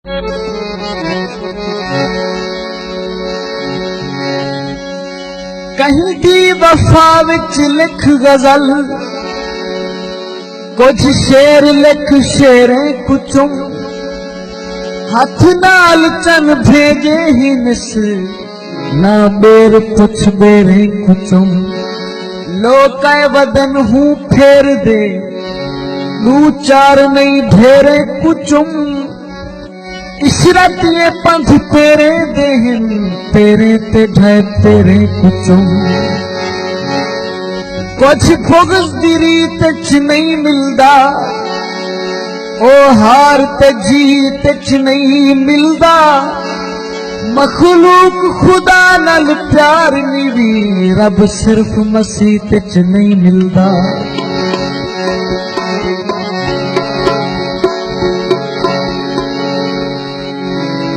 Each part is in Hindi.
कहीं दी वफा विच लिख गजल, कुछ शेर लिख शेरे कुचुम, हाथ नाल चन भेजे ही मिस, ना बेर पुछ बेरे कुचुम। लोकाए वदन हूँ फेर दे, नू चार नहीं ढेरे कुचुम। इशरत ये पंथ तेरे देहन, तेरे ते ढै तेरे कुचुम। कुछ फुगस दी रीत च नहीं मिलदा, ओ हार ते जीत च नहीं मिलदा। मखलूक खुदा नाल प्यार निवी, रब सिर्फ मसीह च नहीं मिलदा।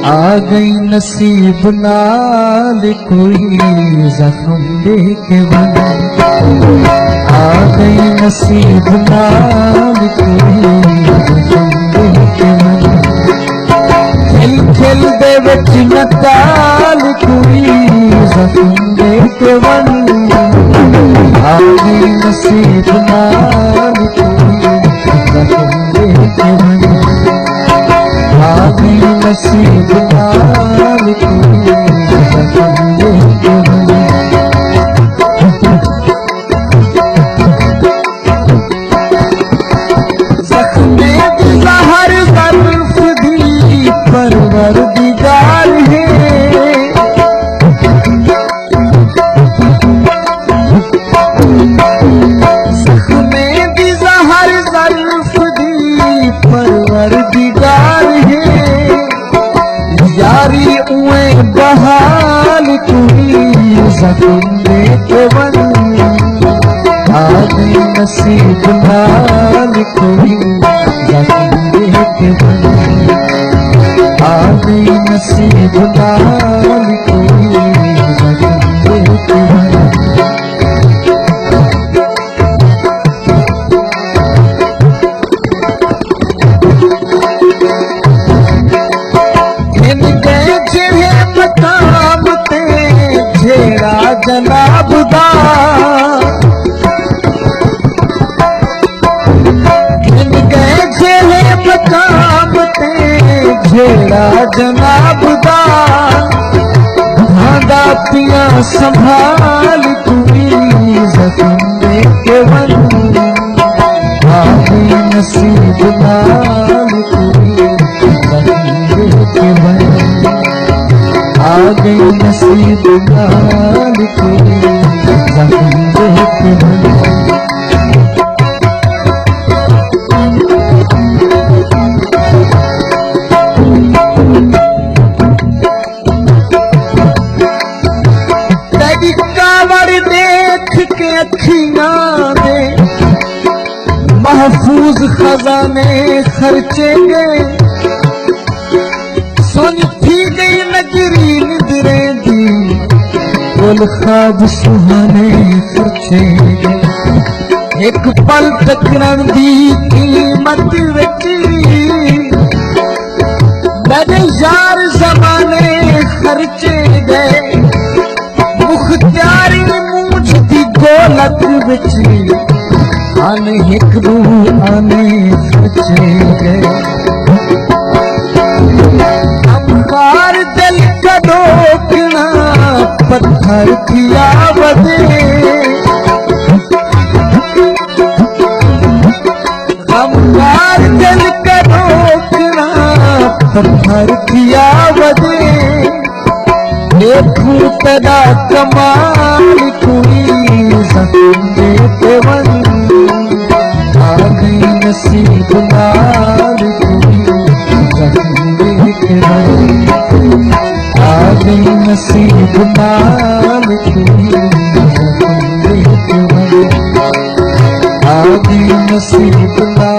आ गई नसीब नाल कोई जख्म दे के बन, आ गई नसीब नाल कोई जख्म दे के बन। खिल खिल दे विच नकाल कोई जख्म दे के बन, आ गई नसीब नाल कोई जख्म दे के बन। आ गई नसीब नाल कोई जख्म दे के बन। जख्मे दी ज़हर ज़र्फ़ दी परवरदिगार है। जख्मे दी ज़हर ज़र्फ़ दी परवरदिगार है। यारी उए बहाल कोई जख्म दे के बन, आ गई नसीब नाल कोई जख्म दे के बन। आ गई नसीब नाल कोई जख्म दे के बन। जनाब दा गिन गए जेले मकाम ते, जेड़ा जनाब दा भांदा पिया संभाल कोई जख्म दे के बन। आ गई नसीब नाल कोई जख्म दे के बन। आ गई नसीब नाल कोई जख्म दे के बन। तेरी कावड़ देख के अखियां दे, महफूज खजाने खर्चे गए। सुन थी गई नजरी निदरे दी, गुल ख्वाब सुहाने खर्चे गए। एक पल टकरन दी कीमत विच, मेरे यार जमाने खर्चे गए। मुख्तियारी मूंछ दी गोलक विच, आने एक रूह आने खर्चे गए। अंगार दिल का डोकना पत्थर किया बदे, अंगार दिल का डोकना पत्थर किया बदे। देखूं तेरा कमाल कोई जख्म दे के बन। आ गई नसीब नाल कोई जख्म दे के बन। आ गई नसीब नाल कोई जख्म दे के बन। आ गई नसीब नाल